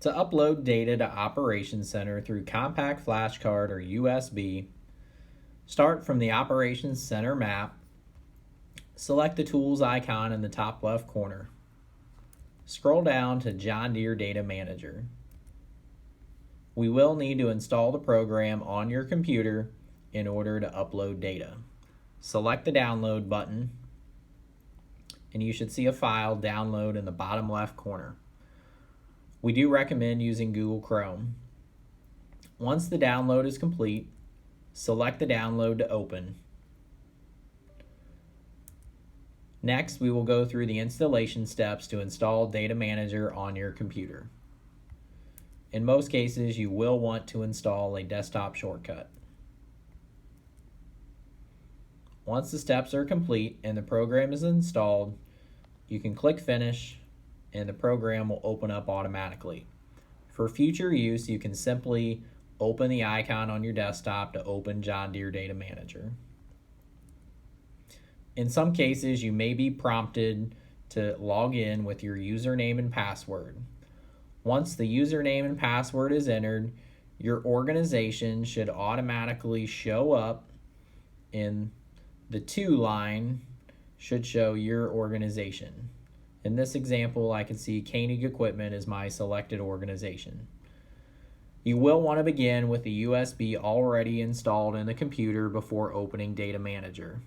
To upload data to Operations Center through compact flashcard or USB, start from the Operations Center map. Select the Tools icon in the top left corner. Scroll down to John Deere Data Manager. We will need to install the program on your computer in order to upload data. Select the Download button, and you should see a file download in the bottom left corner. We do recommend using Google Chrome. Once the download is complete, select the download to open. Next, we will go through the installation steps to install Data Manager on your computer. In most cases, you will want to install a desktop shortcut. Once the steps are complete and the program is installed, you can click Finish and the program will open up automatically. For future use, you can simply open the icon on your desktop to open John Deere Data Manager. In some cases, you may be prompted to log in with your username and password. Once the username and password is entered, your organization should automatically show up in the To line should show your organization. In this example, I can see Koenig Equipment is my selected organization. You will want to begin with the USB already installed in the computer before opening Data Manager.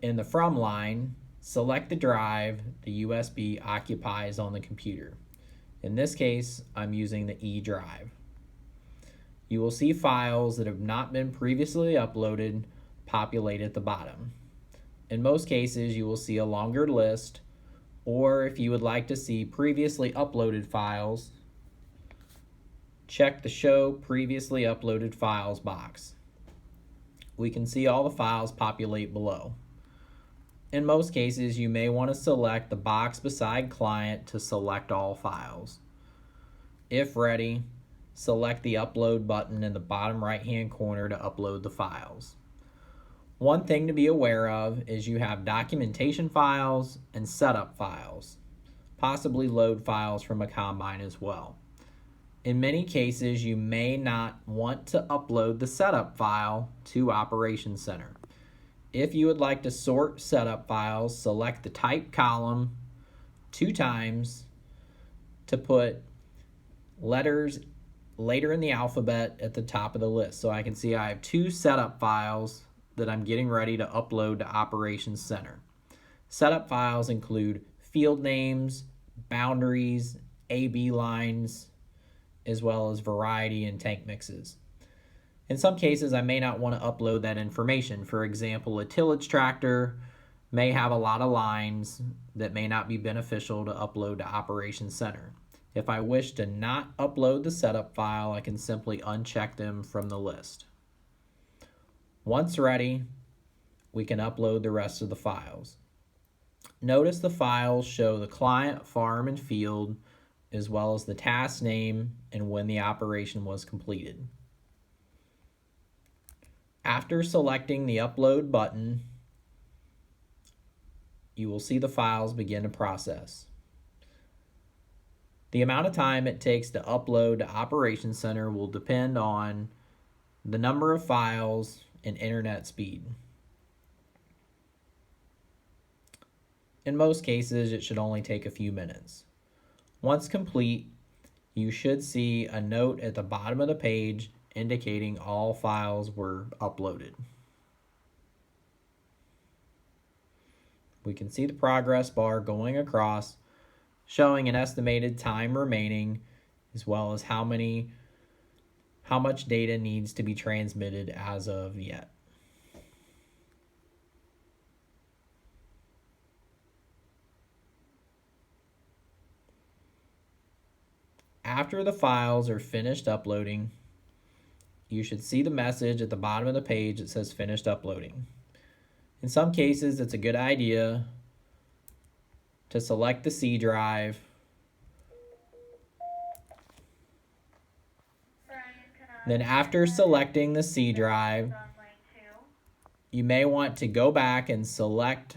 In the From line, select the drive the USB occupies on the computer. In this case, I'm using the E drive. You will see files that have not been previously uploaded populate at the bottom. In most cases, you will see a longer list, or if you would like to see previously uploaded files, check the Show Previously Uploaded Files box. We can see all the files populate below. In most cases, you may want to select the box beside Client to select all files. If ready, select the Upload button in the bottom right-hand corner to upload the files. One thing to be aware of is you have documentation files and setup files, possibly load files from a combine as well. In many cases, you may not want to upload the setup file to Operations Center. If you would like to sort setup files, select the Type column 2 times to put letters later in the alphabet at the top of the list. So I can see I have 2 setup files that I'm getting ready to upload to Operations Center. Setup files include field names, boundaries, AB lines, as well as variety and tank mixes. In some cases, I may not want to upload that information. For example, a tillage tractor may have a lot of lines that may not be beneficial to upload to Operations Center. If I wish to not upload the setup file, I can simply uncheck them from the list. Once ready, we can upload the rest of the files. Notice the files show the client, farm, and field, as well as the task name and when the operation was completed. After selecting the Upload button, you will see the files begin to process. The amount of time it takes to upload to Operations Center will depend on the number of files and internet speed. In most cases, it should only take a few minutes. Once complete, you should see a note at the bottom of the page indicating all files were uploaded. We can see the progress bar going across, showing an estimated time remaining, as well as how much data needs to be transmitted as of yet. After the files are finished uploading, you should see the message at the bottom of the page that says finished uploading. In some cases, it's a good idea to select the C drive Then after selecting the C drive, you may want to go back and select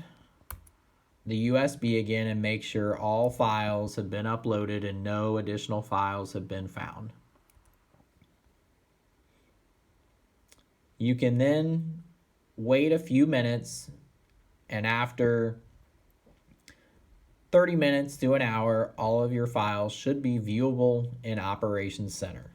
the USB again and make sure all files have been uploaded and no additional files have been found. You can then wait a few minutes, and after 30 minutes to an hour, all of your files should be viewable in Operations Center.